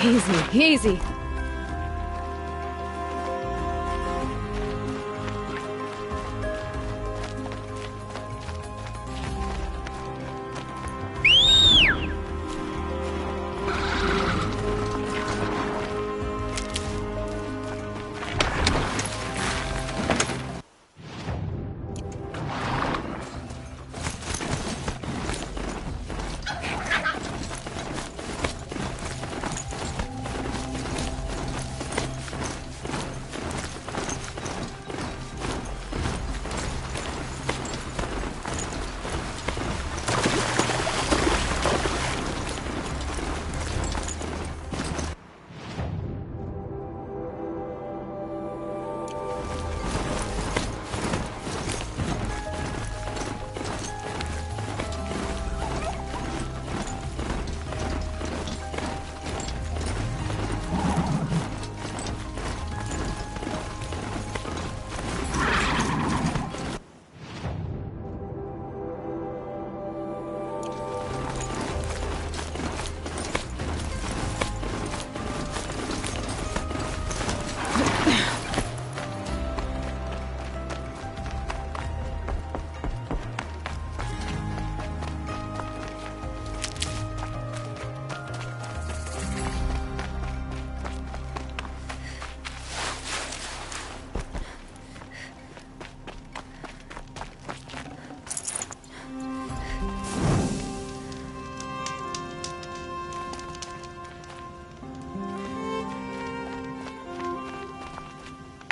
Easy, easy.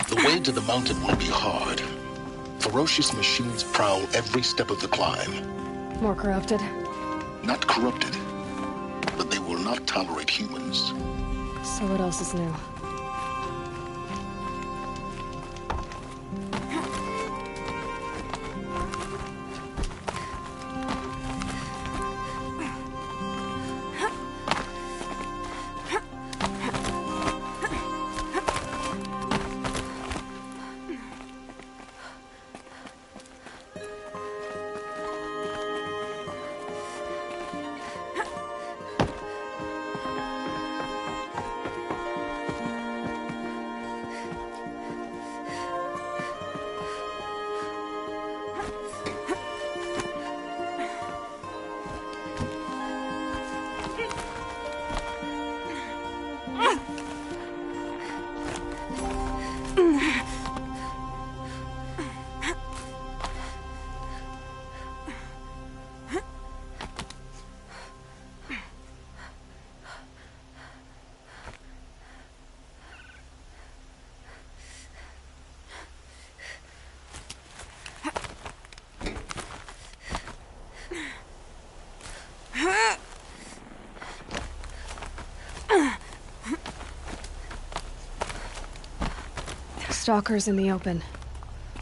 The way to the mountain will be hard. Ferocious machines prowl every step of the climb. More corrupted? Not corrupted, but they will not tolerate humans. So what else is new? Stalkers in the open.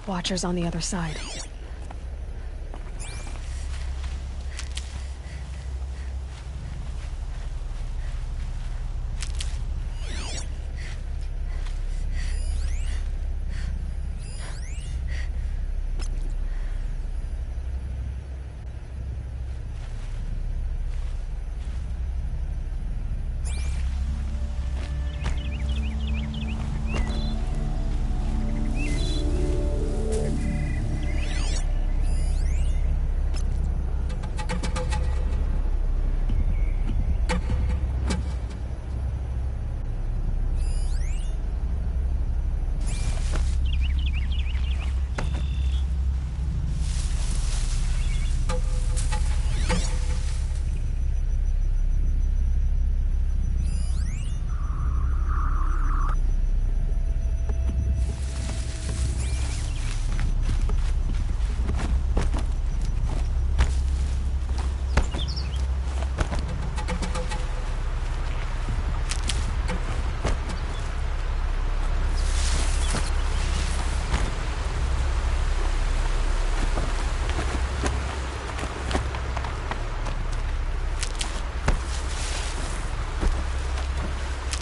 Watchers on the other side.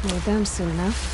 Need them soon enough.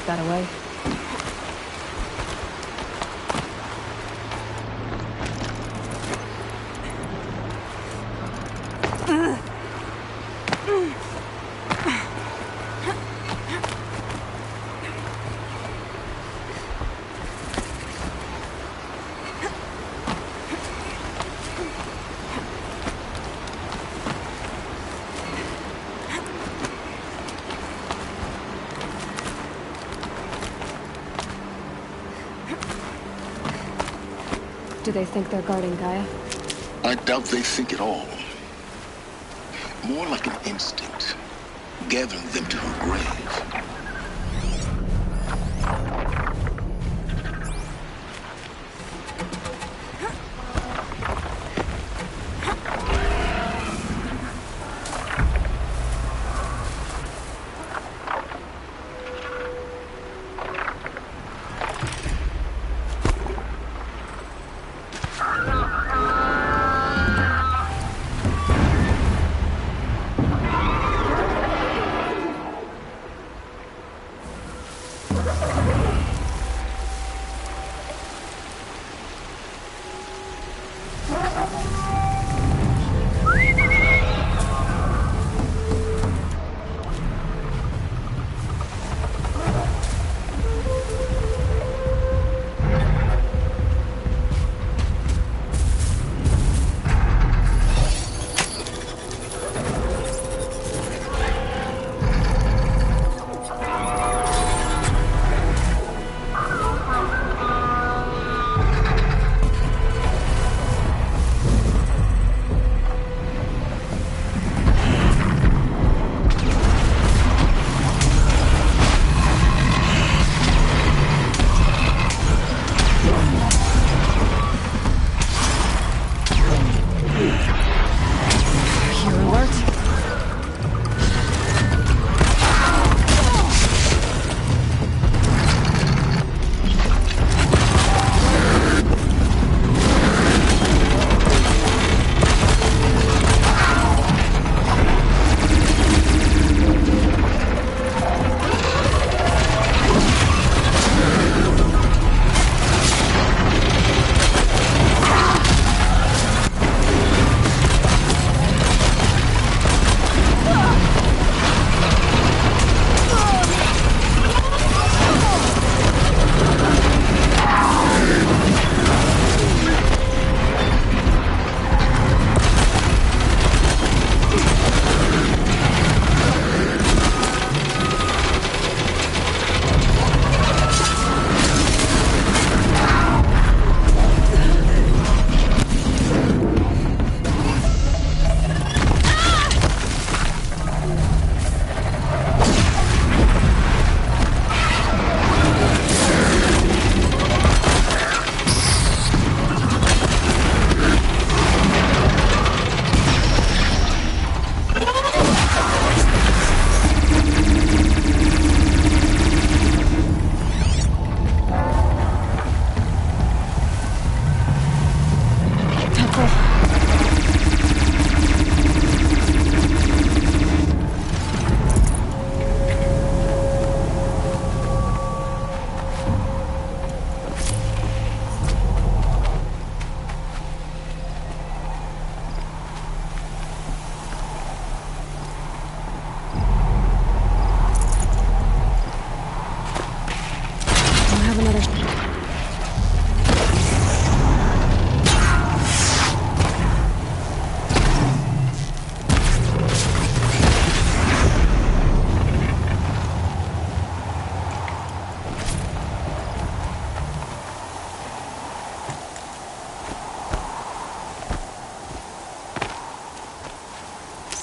that away. Do they think they're guarding Gaia? I doubt they think at all. More like an instinct, gathering them to her grave.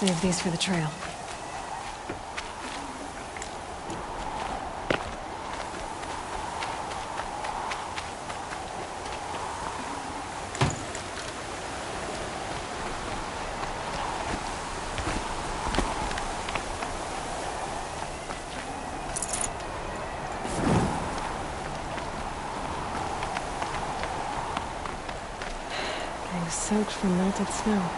Save these for the trail. Getting soaked from melted snow.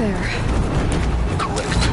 there. Correct.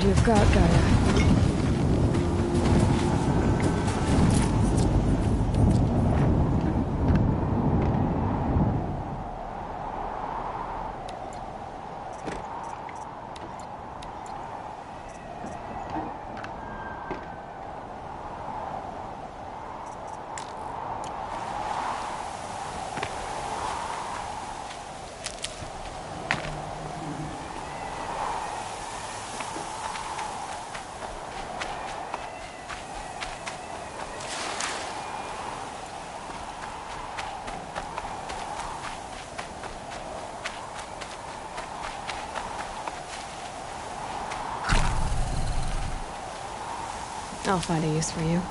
You've got, Gaia. I'll find a use for you.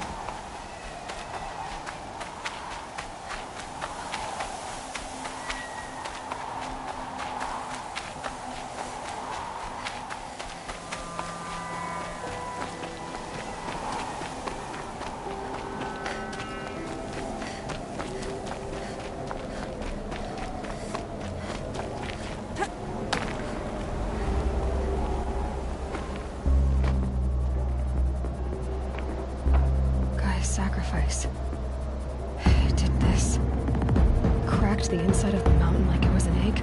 Sacrifice. It did this. Cracked the inside of the mountain like it was an egg.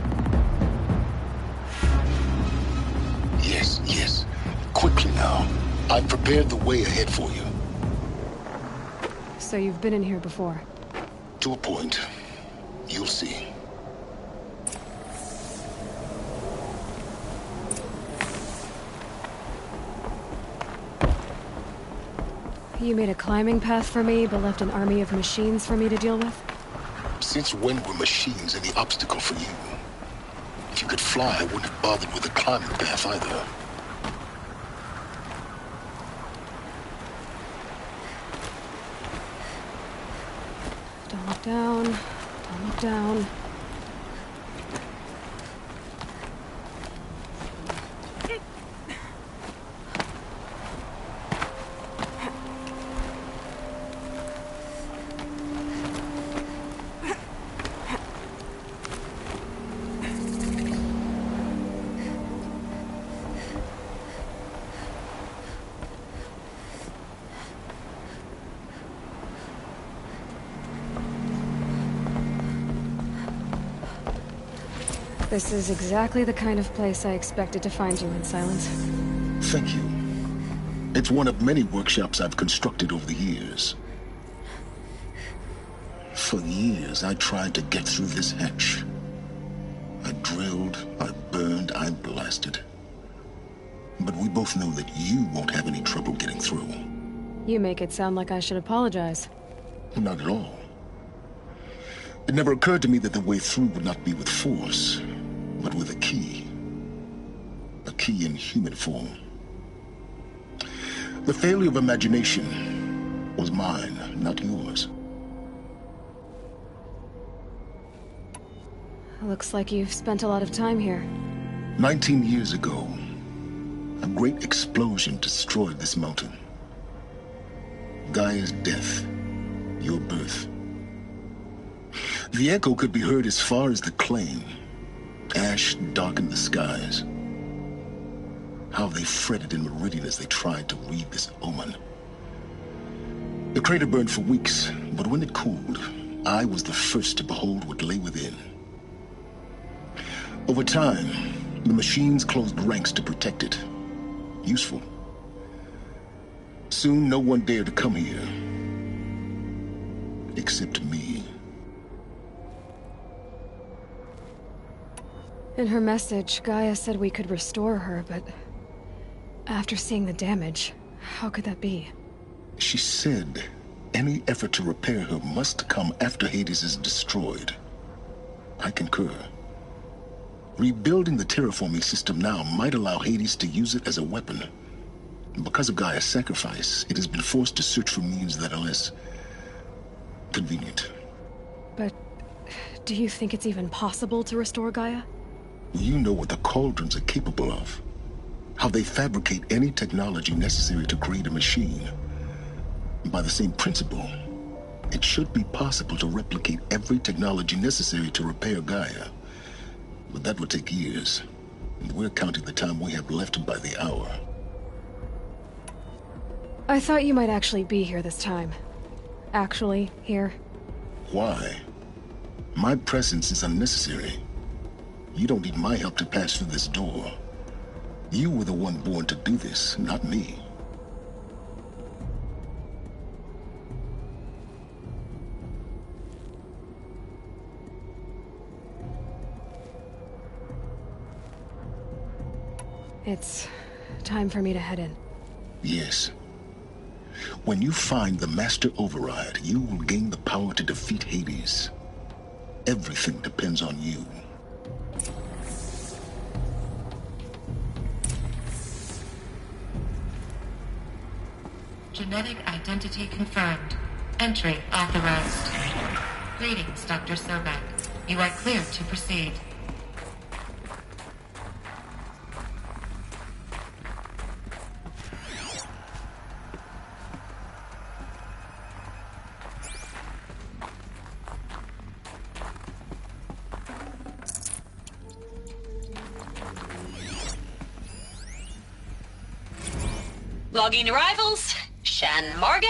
Yes, yes. Quickly now. I've prepared the way ahead for you. So you've been in here before? To a point. You'll see. You made a climbing path for me, but left an army of machines for me to deal with? Since when were machines any obstacle for you? If you could fly, I wouldn't have bothered with a climbing path either. Don't look down. Don't look down. This is exactly the kind of place I expected to find you in, Silence. Thank you. It's one of many workshops I've constructed over the years. For years, I tried to get through this hatch. I drilled, I burned, I blasted. But we both know that you won't have any trouble getting through. You make it sound like I should apologize. Not at all. It never occurred to me that the way through would not be with force, but with a key. A key in human form. The failure of imagination was mine, not yours. Looks like you've spent a lot of time here. 19 years ago, a great explosion destroyed this mountain. Gaia's death, your birth. The echo could be heard as far as the claim. Ash darkened the skies. How they fretted in meridian as they tried to read this omen. The crater burned for weeks, but when it cooled, I was the first to behold what lay within. Over time, the machines closed ranks to protect it. Useful. Soon, no one dared to come here. Except me. In her message, Gaia said we could restore her, but after seeing the damage, how could that be? She said any effort to repair her must come after Hades is destroyed. I concur. Rebuilding the terraforming system now might allow Hades to use it as a weapon. Because of Gaia's sacrifice, it has been forced to search for means that are less convenient. But do you think it's even possible to restore Gaia? You know what the Cauldrons are capable of. How they fabricate any technology necessary to create a machine. By the same principle, it should be possible to replicate every technology necessary to repair Gaia. But that would take years, and we're counting the time we have left by the hour. I thought you might actually be here this time. Actually, here. Why? My presence is unnecessary. You don't need my help to pass through this door. You were the one born to do this, not me. It's time for me to head in. Yes. When you find the Master Override, you will gain the power to defeat Hades. Everything depends on you. Genetic identity confirmed. Entry authorized. Greetings, Dr. Sobek. You are cleared to proceed. Logging arrivals. Shan Margot.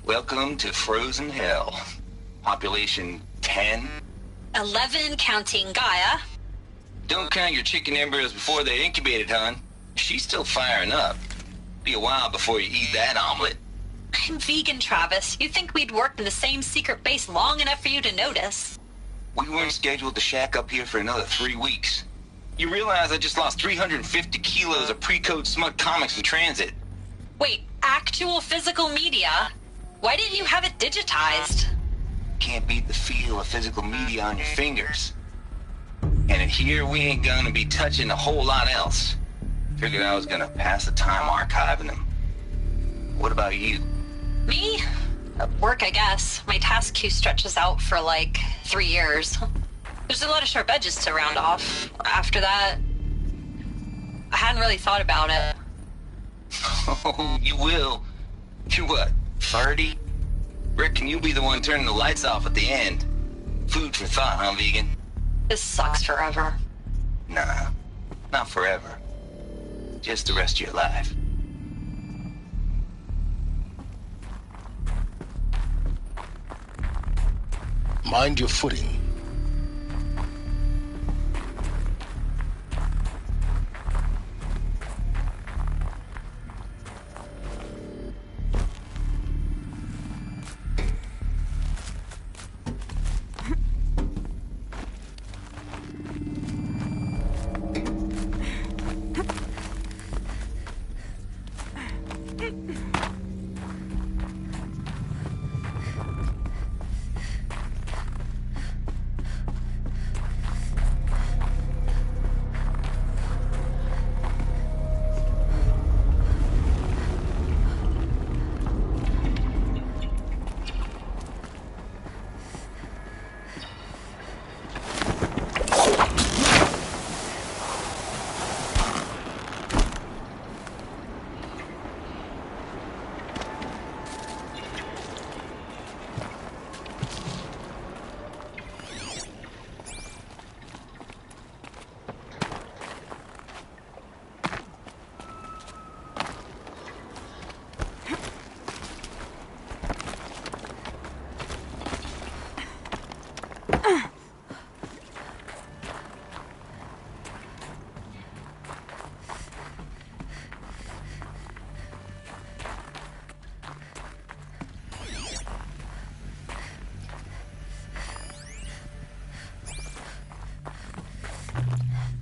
Welcome to Frozen Hell. Population 10. 11 counting Gaia. Don't count your chicken embryos before they're incubated, hon. She's still firing up. Be a while before you eat that omelet. I'm vegan, Travis. You'd think we'd worked in the same secret base long enough for you to notice. We weren't scheduled to shack up here for another 3 weeks. You realize I just lost 350 kilos of pre-code smut comics in transit. Wait, actual physical media? Why didn't you have it digitized? Can't beat the feel of physical media on your fingers. And in here, we ain't gonna be touching a whole lot else. Figured I was gonna pass the time archiving them. What about you? Me? Work, I guess. My task queue stretches out for like 3 years. There's a lot of sharp edges to round off. After that, I hadn't really thought about it. Oh, you will. You're what, 30? Reckon you'll be the one turning the lights off at the end. Food for thought, huh, vegan? This sucks forever. Nah, not forever. Just the rest of your life. Mind your footing.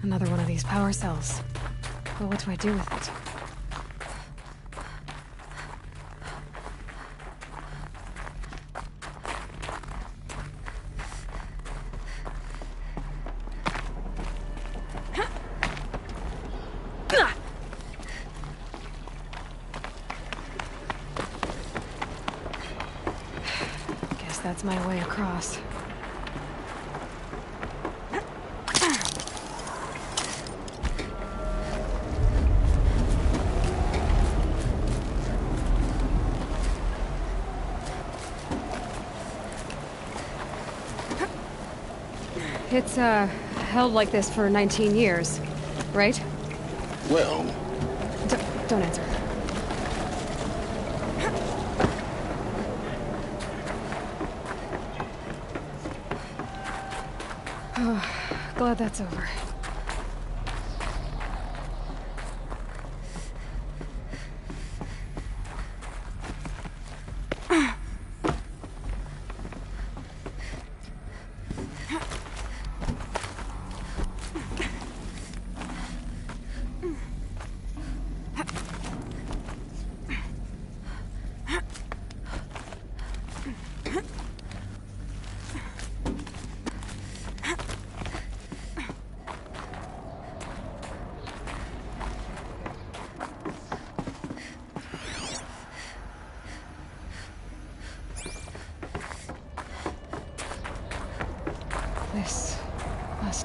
Another one of these power cells. But what do I do with it? Guess that's my way across. It's, held like this for 19 years, right? Well, Don't answer. Oh, glad that's over.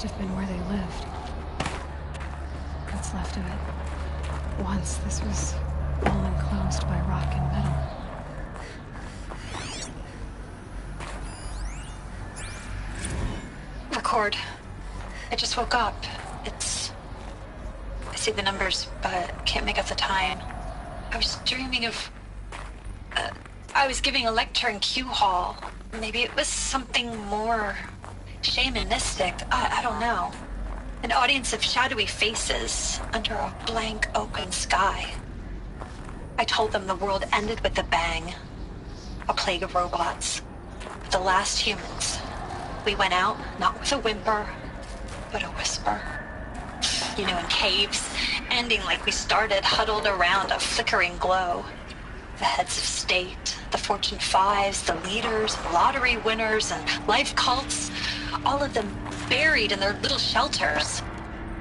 have been where they lived. What's left of it. Once this was all enclosed by rock and metal. Record. I just woke up. I see the numbers, but can't make out the time. I was dreaming of... I was giving a lecture in Q Hall. Maybe it was something more shamanistic. I don't know. An audience of shadowy faces under a blank open sky. I told them the world ended with a bang. A plague of robots. The last humans. We went out, not with a whimper, but a whisper. You know, in caves, ending like we started, huddled around a flickering glow. The heads of state, the Fortune 5s, the leaders, lottery winners, and life cults, all of them buried in their little shelters.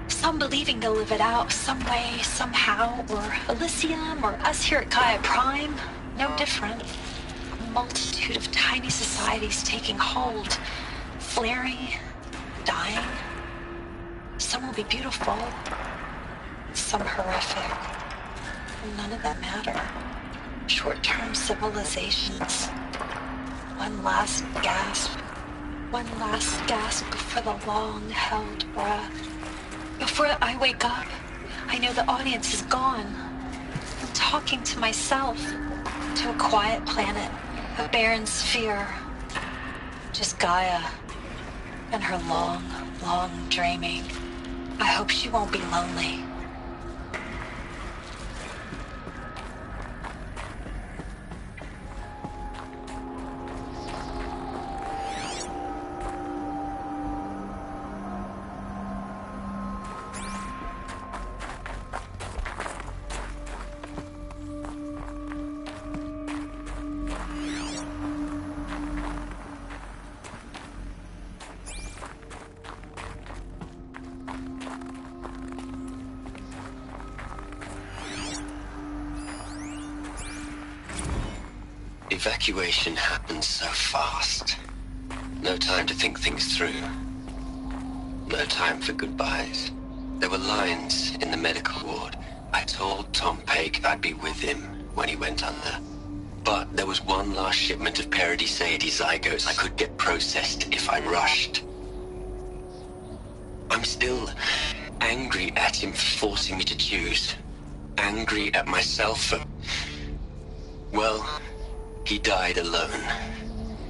Some believing they'll live it out some way, somehow, or Elysium, or us here at Gaia Prime, no different. A multitude of tiny societies taking hold, flaring, dying. Some will be beautiful, some horrific. None of them matter. Short-term civilizations. One last gasp. One last gasp for the long-held breath. Before I wake up, I know the audience is gone. I'm talking to myself, to a quiet planet, a barren sphere. Just Gaia and her long, long dreaming. I hope she won't be lonely. Evacuation happened so fast. No time to think things through. No time for goodbyes. There were lines in the medical ward. I told Tom Paik I'd be with him when he went under. But there was one last shipment of Paradiseidae zygotes I could get processed if I rushed. I'm still angry at him for forcing me to choose. Angry at myself for... well... he died alone,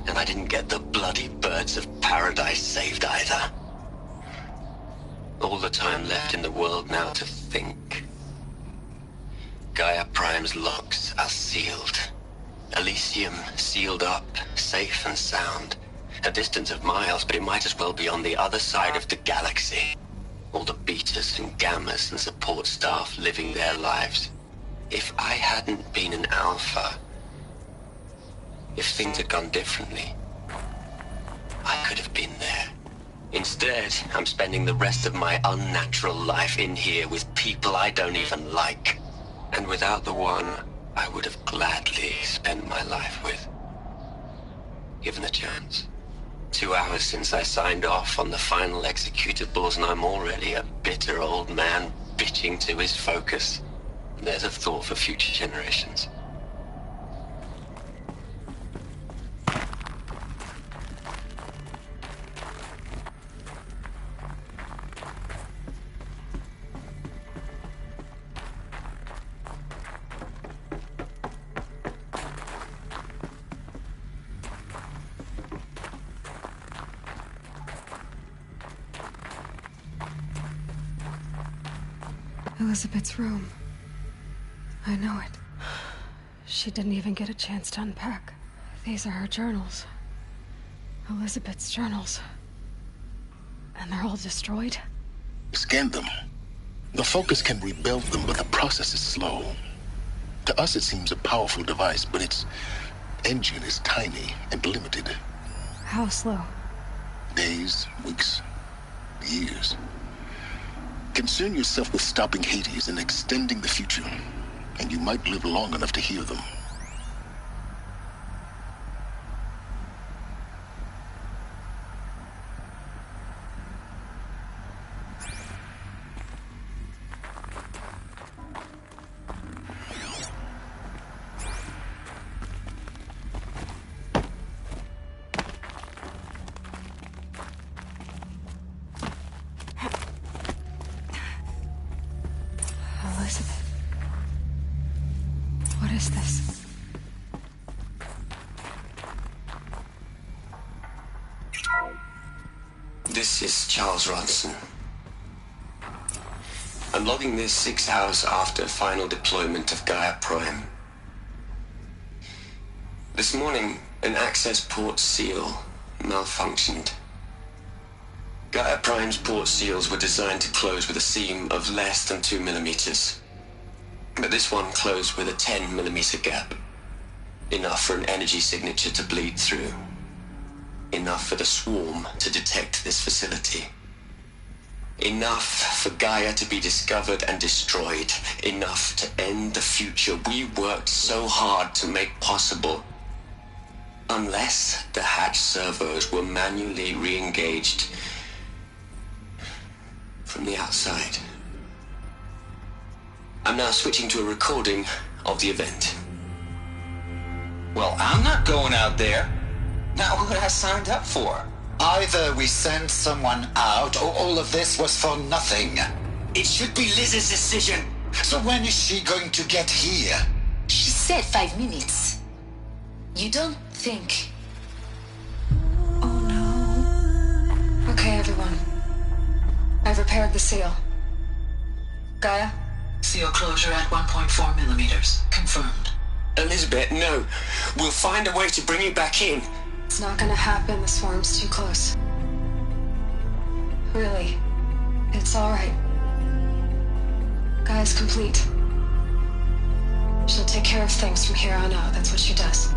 and I didn't get the bloody birds of paradise saved either. All the time left in the world now to think. Gaia Prime's locks are sealed. Elysium sealed up, safe and sound. A distance of miles, but it might as well be on the other side of the galaxy. All the betas and gammas and support staff living their lives. If I hadn't been an alpha... if things had gone differently, I could have been there. Instead, I'm spending the rest of my unnatural life in here with people I don't even like. And without the one I would have gladly spent my life with. Given a chance. 2 hours since I signed off on the final executables, and I'm already a bitter old man bitching to his focus. There's a thought for future generations. Elizabeth's room. I know it. She didn't even get a chance to unpack. These are her journals. Elizabeth's journals. And they're all destroyed? Scan them. The Focus can rebuild them, but the process is slow. To us, it seems a powerful device, but its engine is tiny and limited. How slow? Days, weeks, years. Concern yourself with stopping Hades and extending the future, and you might live long enough to hear them. Elizabeth. What is this? This is Charles Ronson. I'm logging this 6 hours after final deployment of Gaia Prime. This morning, an access port seal malfunctioned. Gaia Prime's port seals were designed to close with a seam of less than 2 millimeters. But this one closed with a 10 millimeter gap. Enough for an energy signature to bleed through. Enough for the swarm to detect this facility. Enough for Gaia to be discovered and destroyed. Enough to end the future we worked so hard to make possible. Unless the hatch servos were manually re-engaged from the outside. I'm now switching to a recording of the event. Well, I'm not going out there. Not what I signed up for. Either we send someone out, or all of this was for nothing. It should be Liz's decision. So when is she going to get here? She said 5 minutes. You don't think... Oh no. Okay, everyone. I've repaired the seal. Gaia? Seal closure at 1.4 millimeters. Confirmed. Elizabeth, no. We'll find a way to bring you back in. It's not gonna happen. The swarm's too close. Really. It's alright. Gaia's complete. She'll take care of things from here on out. That's what she does.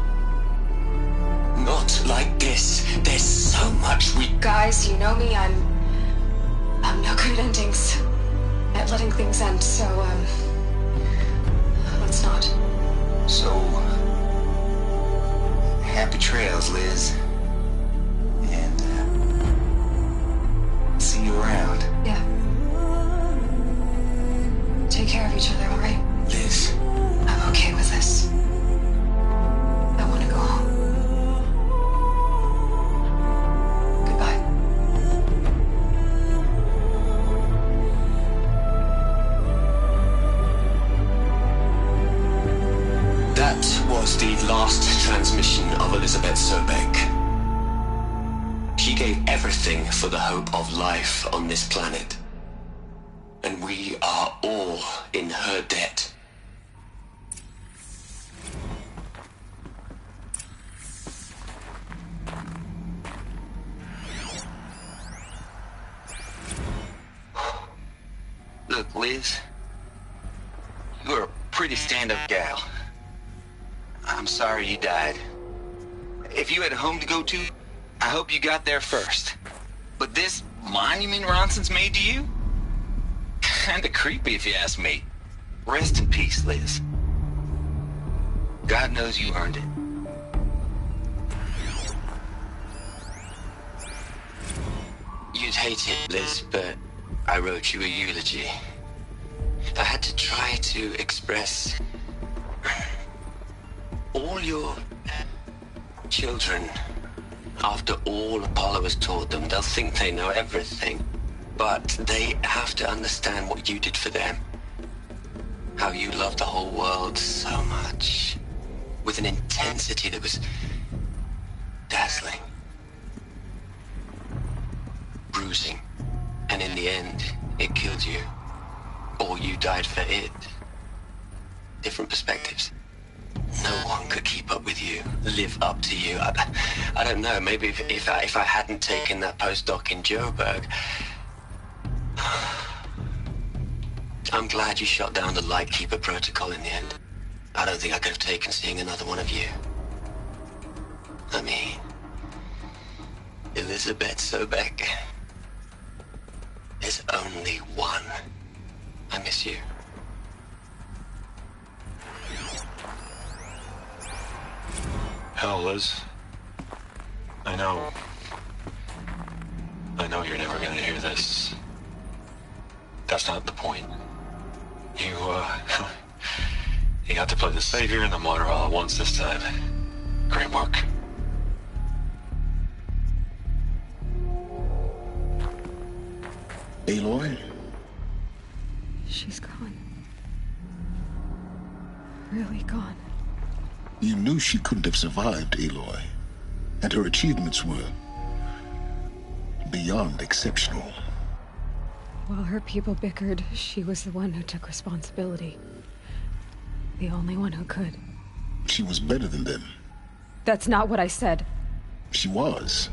Not like this. There's so much we... Guys, you know me. I'm no good at endings. At letting things end, so, let's not. So, happy trails, Liz. And, see you around. Yeah. Take care of each other, alright? Liz. I'm okay with this. I want to go home. Goodbye. That was the last transmission of Elizabeth Sobek. She gave everything for the hope of life on this planet. And we are all in her debt. Look, Liz. You're a pretty stand-up gal. I'm sorry you died. If you had a home to go to, I hope you got there first. But this monument Ronson's made to you? Kinda creepy if you ask me. Rest in peace, Liz. God knows you earned it. You'd hate it, Liz, but I wrote you a eulogy. I had to try to express all your children. After all Apollo has taught them, they'll think they know everything. But they have to understand what you did for them. How you loved the whole world so much. With an intensity that was dazzling. Bruising. And in the end, it killed you. Or you died for it. Different perspectives. No one could keep up with you, live up to you. I don't know, maybe if I hadn't taken that postdoc in Joburg. I'm glad you shot down the Lightkeeper protocol in the end. I don't think I could have taken seeing another one of you. I mean, Elizabeth Sobek. There's only one. I miss you. Hell, Liz. I know you're never gonna hear this. That's not the point. You, you got to play the savior and the martyr all at once this time. Great work. Aloy? She's gone. Really gone. You knew she couldn't have survived, Aloy. And her achievements were beyond exceptional. While her people bickered, she was the one who took responsibility. The only one who could. She was better than them. That's not what I said. She was.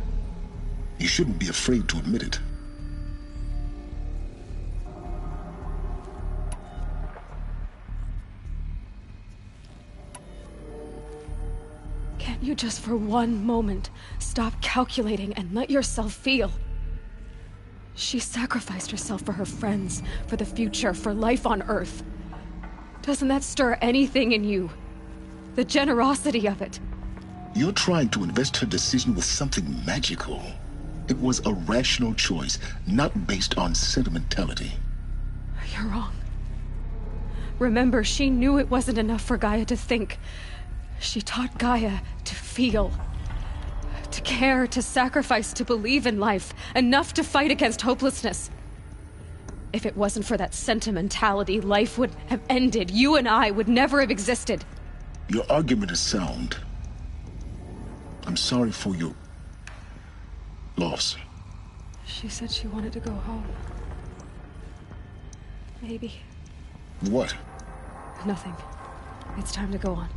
You shouldn't be afraid to admit it. Can't you just for one moment stop calculating and let yourself feel? She sacrificed herself for her friends, for the future, for life on Earth. Doesn't that stir anything in you? The generosity of it. You're trying to invest her decision with something magical. It was a rational choice, not based on sentimentality. You're wrong. Remember, she knew it wasn't enough for Gaia to think. She taught Gaia to feel. To care, to sacrifice, to believe in life. Enough to fight against hopelessness. If it wasn't for that sentimentality, life would have ended. You and I would never have existed. Your argument is sound. I'm sorry for your loss. She said she wanted to go home. Maybe. What? Nothing. It's time to go on.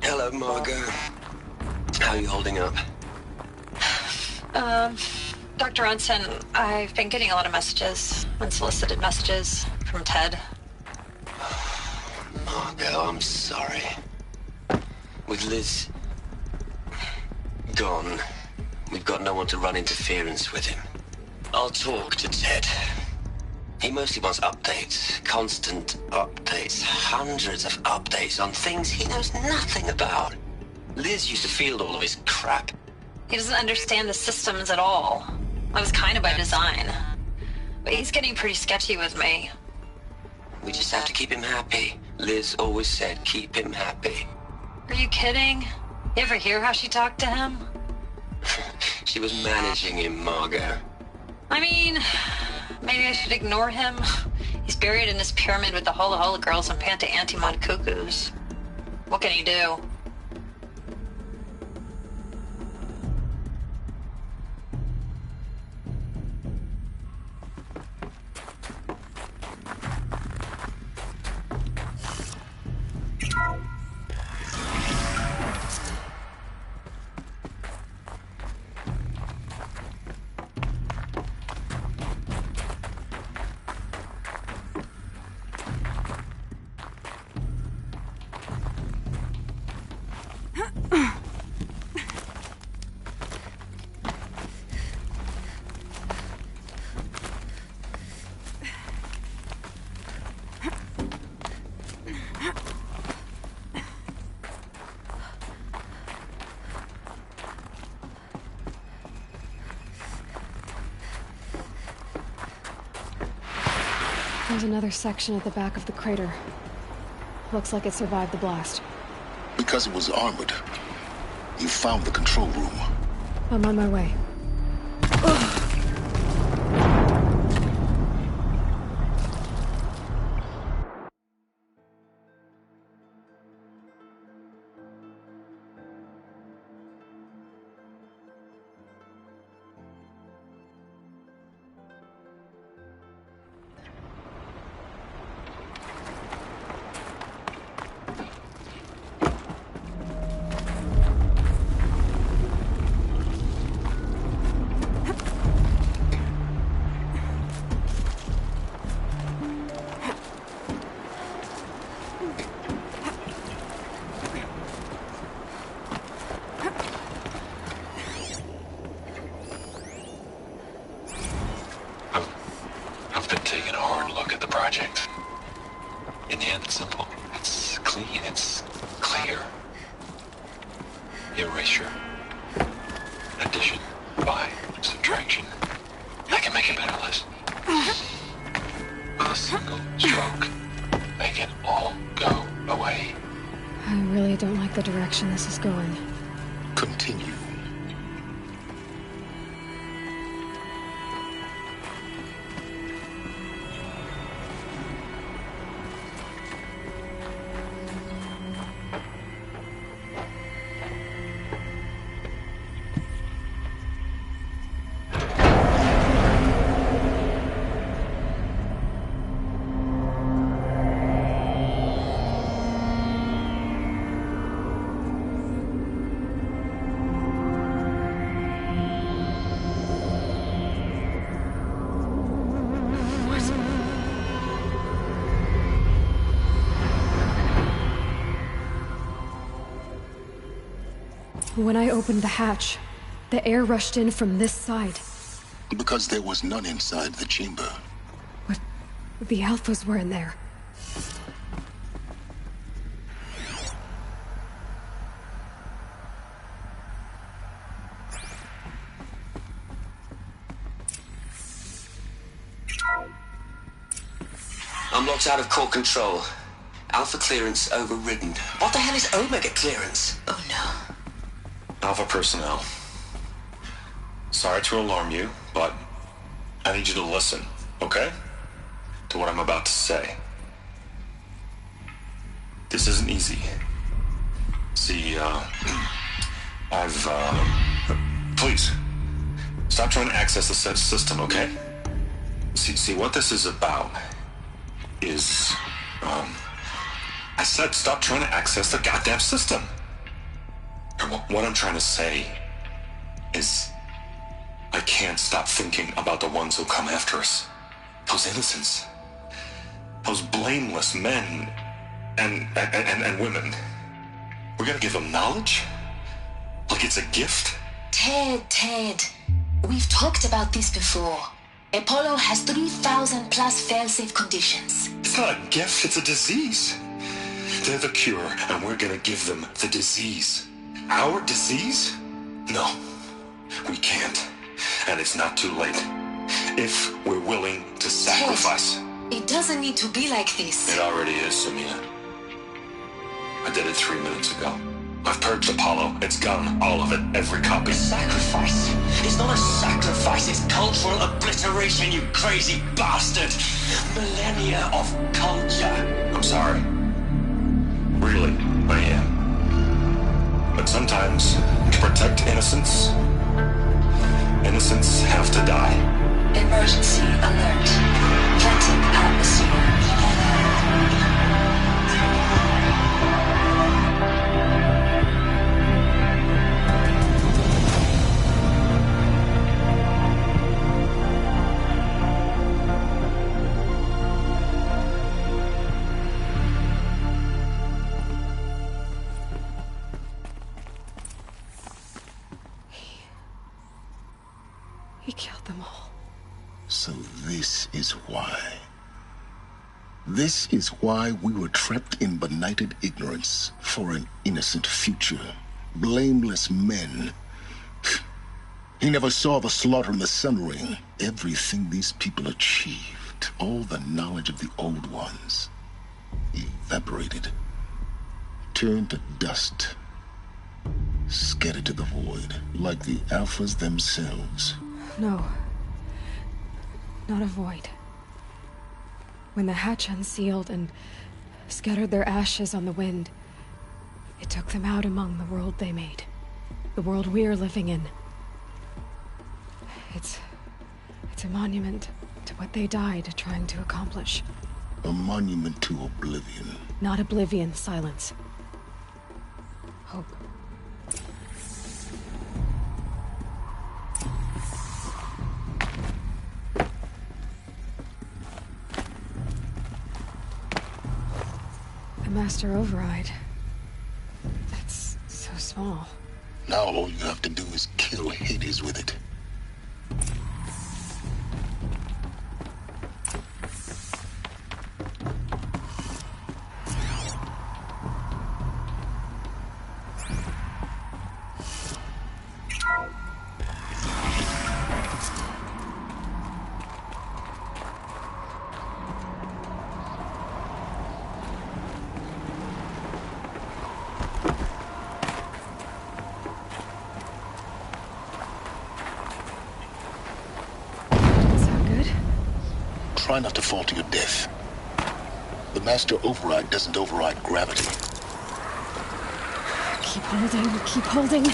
Hello, Margot. How are you holding up? Dr. Ronson, I've been getting a lot of messages, unsolicited messages from Ted. Margot, I'm sorry. With Liz gone, we've got no one to run interference with him. I'll talk to Ted. He mostly wants updates, constant updates, hundreds of updates on things he knows nothing about. Liz used to field all of his crap. He doesn't understand the systems at all. That was kind of by design. But he's getting pretty sketchy with me. We just have to keep him happy. Liz always said keep him happy. Are you kidding? You ever hear how she talked to him? She was managing him, Margot. I mean, maybe I should ignore him. He's buried in this pyramid with the Hola Hola girls and Panta Antimon cuckoos. What can he do? There's another section at the back of the crater. Looks like it survived the blast. Because it was armored. You found the control room. I'm on my way. I've been taking a hard look at the project. In the end, it's simple. It's clean. It's clear. Erasure. Addition. By. Subtraction. I can make a better list. A single stroke. don't like the direction this is going. Continue. When I opened the hatch, the air rushed in from this side. Because there was none inside the chamber. But the Alphas were in there. I'm locked out of core control. Alpha clearance overridden. What the hell is Omega clearance? Oh no. Alpha personnel. Sorry to alarm you, but I need you to listen, okay? To what I'm about to say. This isn't easy. See, please, stop trying to access the system, okay? See, what this is about is, I said stop trying to access the goddamn system. And what I'm trying to say is I can't stop thinking about the ones who come after us. Those innocents. Those blameless men and women. We're gonna give them knowledge? Like it's a gift? Ted. We've talked about this before. Apollo has 3,000 plus fail-safe conditions. It's not a gift, it's a disease. They're the cure, and we're gonna give them the disease. Our disease? No, we can't. And it's not too late. If we're willing to sacrifice. Ted, it doesn't need to be like this. It already is, Samina. I did it 3 minutes ago. I've purged Apollo. It's gone. All of it. Every copy. Sacrifice? It's not a sacrifice. It's cultural obliteration, you crazy bastard. Millennia of culture. I'm sorry. Really, I am. But sometimes, to protect innocence, innocents have to die. Emergency alert. Venting atmosphere. He killed them all. So this is why. This is why we were trapped in benighted ignorance for an innocent future. Blameless men. He never saw the slaughter in the Sun Ring. Everything these people achieved, all the knowledge of the old ones, evaporated, turned to dust, scattered to the void, like the Alphas themselves. No. Not a void. When the hatch unsealed and scattered their ashes on the wind, it took them out among the world they made. The world we're living in. It's a monument to what they died trying to accomplish. A monument to oblivion. Not oblivion, silence. Hope. The master override. That's so small. Now all you have to do is kill Hades with it. Try not to fall to your death. The master override doesn't override gravity. Keep holding, keep holding.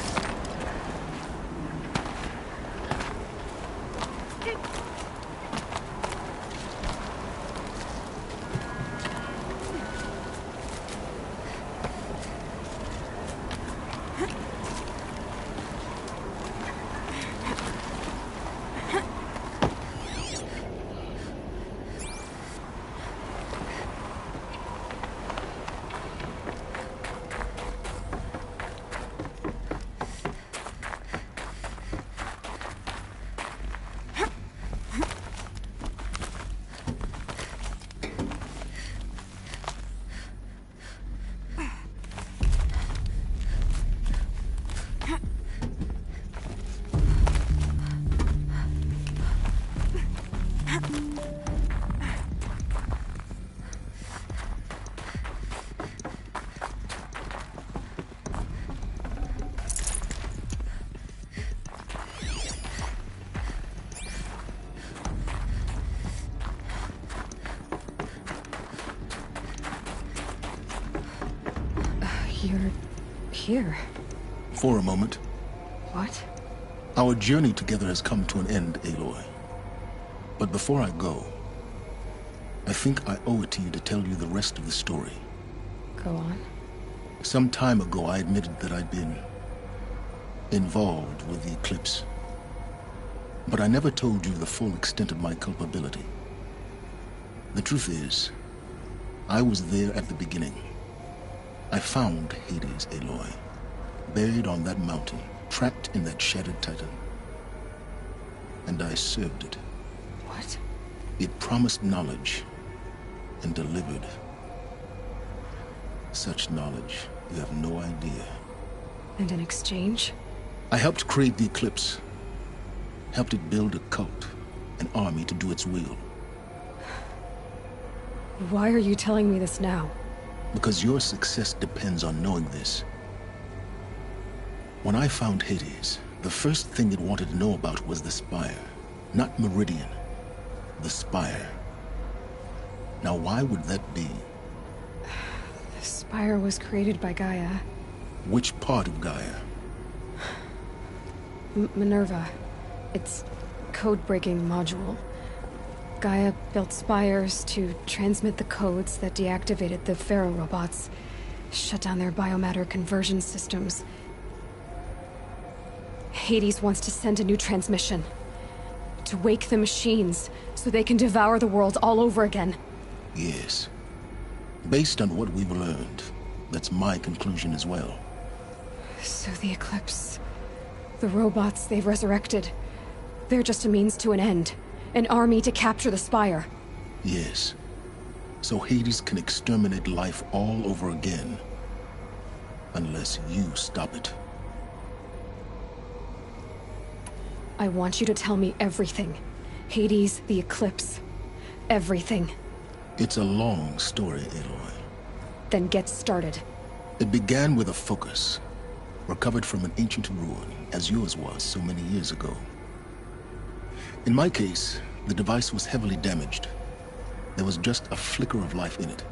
You're here. For a moment. What? Our journey together has come to an end, Aloy. But before I go, I think I owe it to you to tell you the rest of the story. Go on. Some time ago, I admitted that I'd been involved with the eclipse. But I never told you the full extent of my culpability. The truth is, I was there at the beginning. I found Hades, Aloy, buried on that mountain, trapped in that shattered titan. And I served it. What? It promised knowledge and delivered. Such knowledge, you have no idea. And in exchange? I helped create the eclipse. Helped it build a cult, an army to do its will. Why are you telling me this now? Because your success depends on knowing this. When I found Hades, the first thing it wanted to know about was the Spire. Not Meridian. The Spire. Now why would that be? The Spire was created by Gaia. Which part of Gaia? Minerva. Its code-breaking module. Gaia built spires to transmit the codes that deactivated the Pharaoh robots, shut down their biomatter conversion systems. Hades wants to send a new transmission. To wake the machines, so they can devour the world all over again. Yes. Based on what we've learned, that's my conclusion as well. So the Eclipse... the robots they've resurrected... they're just a means to an end. An army to capture the Spire. Yes. So Hades can exterminate life all over again. Unless you stop it. I want you to tell me everything. Hades, the Eclipse. Everything. It's a long story, Aloy. Then get started. It began with a focus. Recovered from an ancient ruin, as yours was so many years ago. In my case, the device was heavily damaged. There was just a flicker of life in it.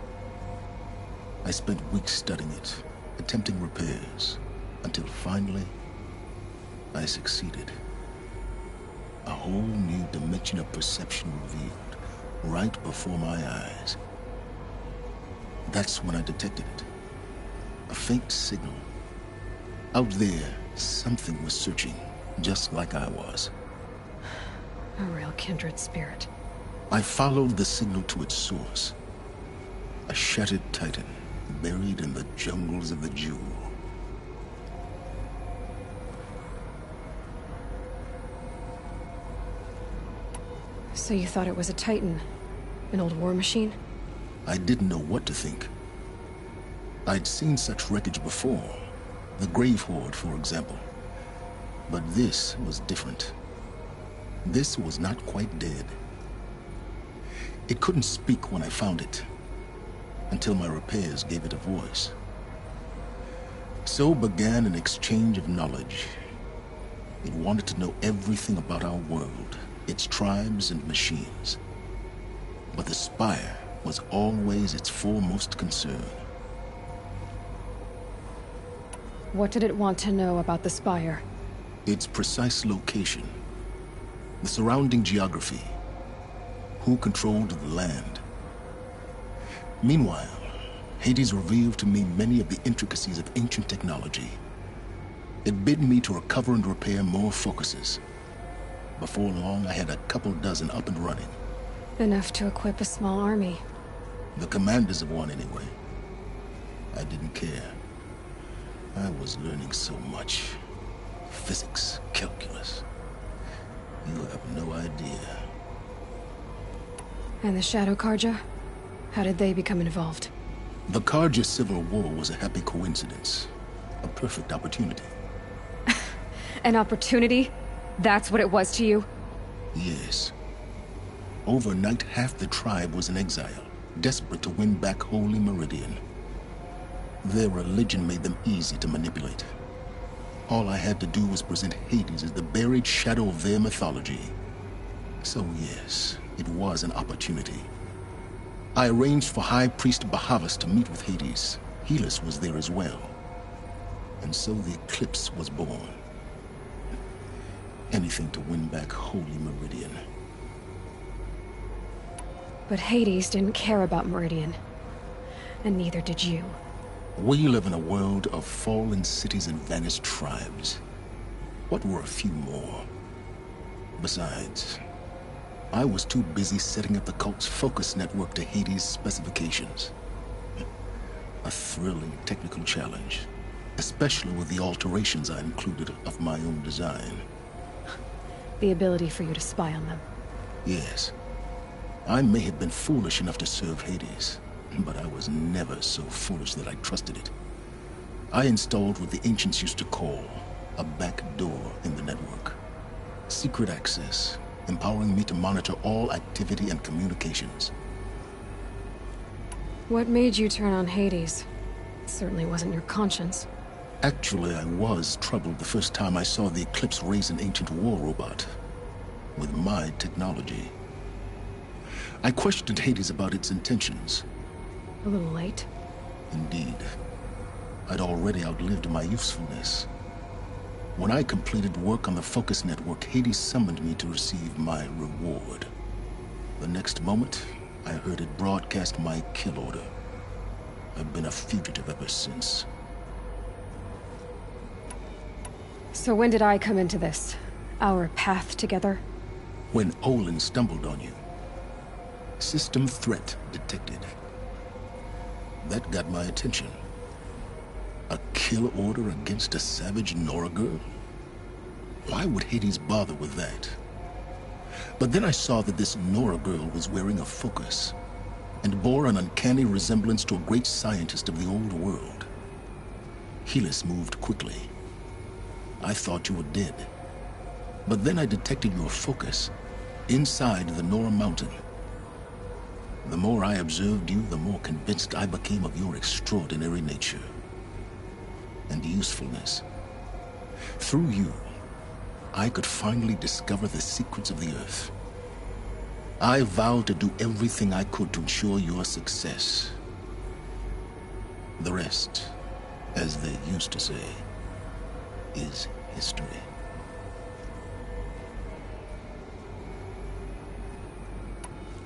I spent weeks studying it, attempting repairs, until finally, I succeeded. A whole new dimension of perception revealed, right before my eyes. That's when I detected it. A faint signal. Out there, something was searching, just like I was. A real kindred spirit. I followed the signal to its source. A shattered titan, buried in the jungles of the Jewel. So you thought it was a titan? An old war machine? I didn't know what to think. I'd seen such wreckage before. The Grave Horde, for example. But this was different. This was not quite dead. It couldn't speak when I found it, until my repairs gave it a voice. So began an exchange of knowledge. It wanted to know everything about our world, its tribes and machines. but the Spire was always its foremost concern. What did it want to know about the Spire? Its precise location, the surrounding geography, who controlled the land. Meanwhile, Hades revealed to me many of the intricacies of ancient technology. It bid me to recover and repair more focuses. Before long, I had a couple dozen up and running. Enough to equip a small army. The commanders of one, anyway. I didn't care. I was learning so much. Physics, calculus. You have no idea. And the Shadow Karja? How did they become involved? The Karja Civil War was a happy coincidence. A perfect opportunity. An opportunity? That's what it was to you? Yes. Overnight, half the tribe was in exile, desperate to win back Holy Meridian. Their religion made them easy to manipulate. All I had to do was present Hades as the buried shadow of their mythology. So yes, it was an opportunity. I arranged for High Priest Bahavas to meet with Hades. Helis was there as well. And so the Eclipse was born. Anything to win back Holy Meridian. But Hades didn't care about Meridian. And neither did you. We live in a world of fallen cities and vanished tribes. What were a few more? Besides, I was too busy setting up the cult's focus network to Hades' specifications. A thrilling technical challenge, especially with the alterations I included of my own design. The ability for you to spy on them. Yes. I may have been foolish enough to serve Hades, but I was never so foolish that I trusted it. I installed what the ancients used to call a back door in the network. Secret access, empowering me to monitor all activity and communications. What made you turn on Hades? It certainly wasn't your conscience. Actually, I was troubled the first time I saw the Eclipse raise an ancient war robot with my technology. I questioned Hades about its intentions. A little late. Indeed. I'd already outlived my usefulness. When I completed work on the Focus Network, Hades summoned me to receive my reward. The next moment, I heard it broadcast my kill order. I've been a fugitive ever since. So when did I come into this? Our path together? When Olin stumbled on you. System threat detected. That got my attention. A kill order against a savage Nora girl? Why would Hades bother with that? But then I saw that this Nora girl was wearing a focus, and bore an uncanny resemblance to a great scientist of the old world. Helis moved quickly. I thought you were dead. But then I detected your focus inside the Nora mountain. The more I observed you, the more convinced I became of your extraordinary nature and usefulness. Through you, I could finally discover the secrets of the Earth. I vowed to do everything I could to ensure your success. The rest, as they used to say, is history.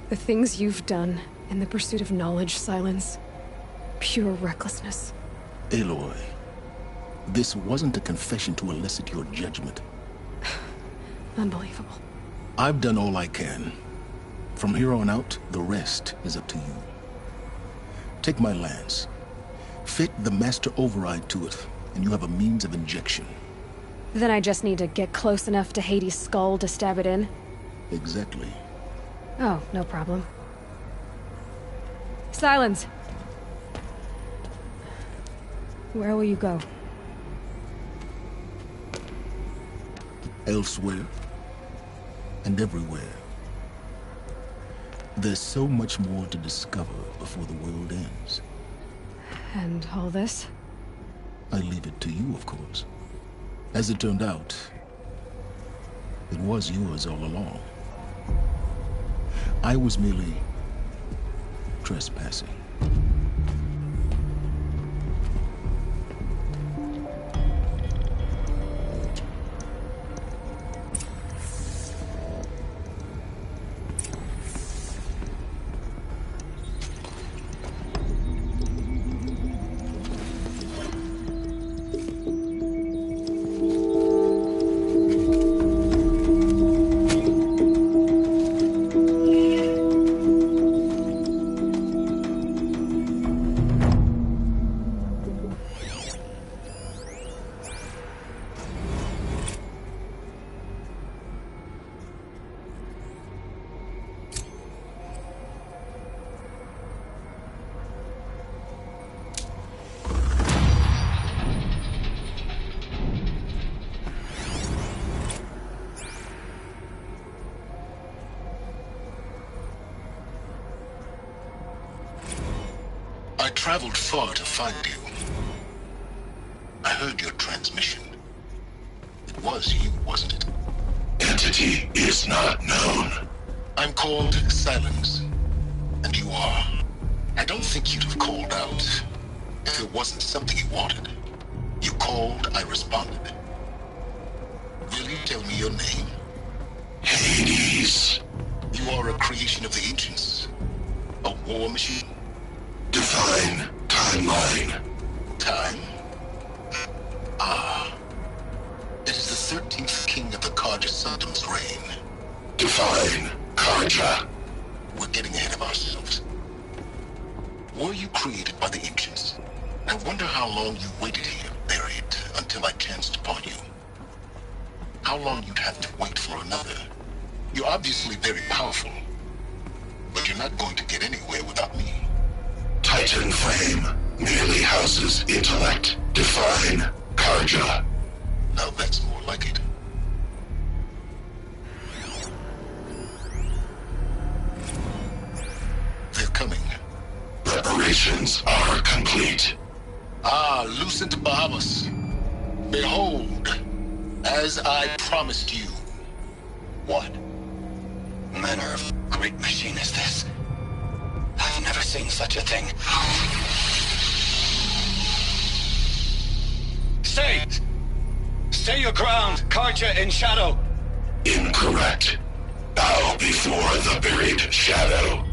The things you've done in the pursuit of knowledge, Silence. Pure recklessness. Aloy, this wasn't a confession to elicit your judgment. Unbelievable. I've done all I can. From here on out, the rest is up to you. Take my lance. Fit the master override to it, and you have a means of injection. Then I just need to get close enough to Hades' skull to stab it in? Exactly. Oh, no problem. Silence! Where will you go? Elsewhere. And everywhere. There's so much more to discover before the world ends. And all this? I leave it to you, of course. As it turned out, it was yours all along. I was merely trespassing. I traveled far to find you. I heard your transmission. It was you, wasn't it? Entity is not known. I'm called Silence, and you are. I don't think you'd have called out if it wasn't something you wanted. You called, I responded. Will you tell me your name? Hades. You are a creation of the ancients. A war machine. Define timeline. Time? Ah. It is the 13th king of the Karja Sultan's reign. Define Karja. We're getting ahead of ourselves. Were you created by the ancients? I wonder how long you waited here, buried, until I chanced upon you. How long you'd have to wait for another. You're obviously very powerful, but you're not going to get anywhere without me. Titan Flame merely houses intellect. Define Karja. Now that's more like it. They're coming. Preparations are complete. Ah, Lucent Bahamas. Behold, as I promised you. What manner of great machine is this? I've never seen such a thing. Stay! Stay your ground, Karja in shadow! Incorrect. Bow before the buried shadow.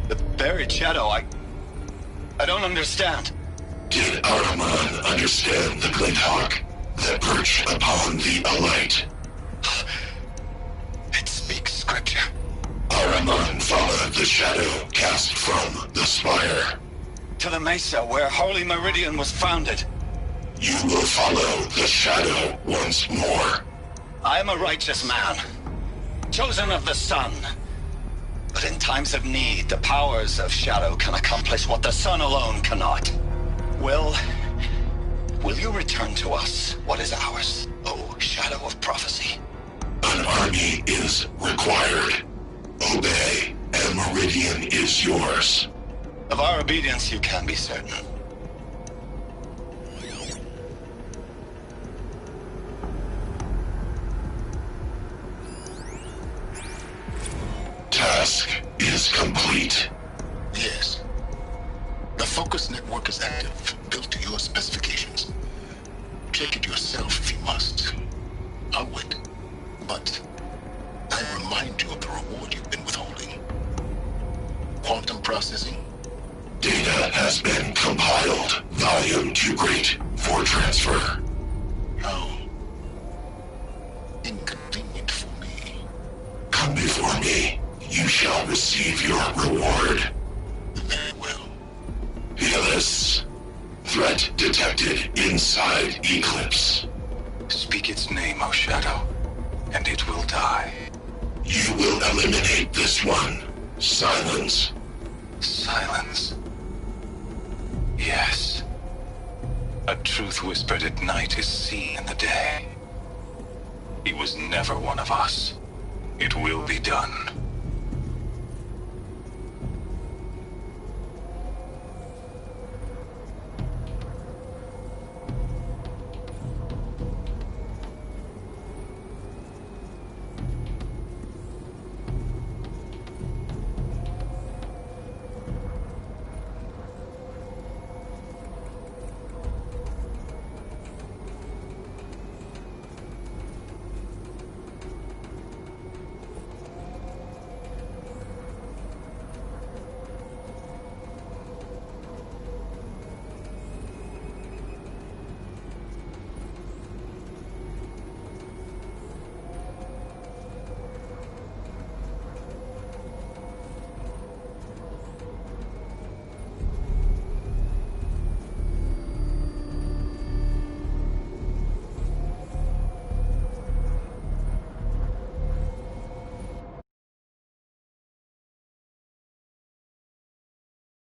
The buried shadow? I don't understand. Did Araman understand the Glinthawk that perched upon the alight? It speaks scripture. Araman followed the shadow cast from the spire. To the mesa where Holy Meridian was founded. You will follow the shadow once more. I am a righteous man, chosen of the sun. But in times of need, the powers of shadow can accomplish what the sun alone cannot. Will you return to us what is ours, O Shadow of Prophecy? An army is required. Obey, and Meridian is yours. Of our obedience you can be certain. Task is complete. Yes. The focus network is active, built to your specifications. Check it yourself if you must. I'll wait. But I remind you of the reward you've been withholding. Quantum processing? Data has been compiled. Volume too great for transfer. How inconvenient for me. Come before me. You shall receive your reward. Very well. Fearless. Threat detected inside Eclipse. Speak its name, O Shadow, and it will die. You will eliminate this one. Silence. Silence. Yes. A truth whispered at night is seen in the day. He was never one of us. It will be done.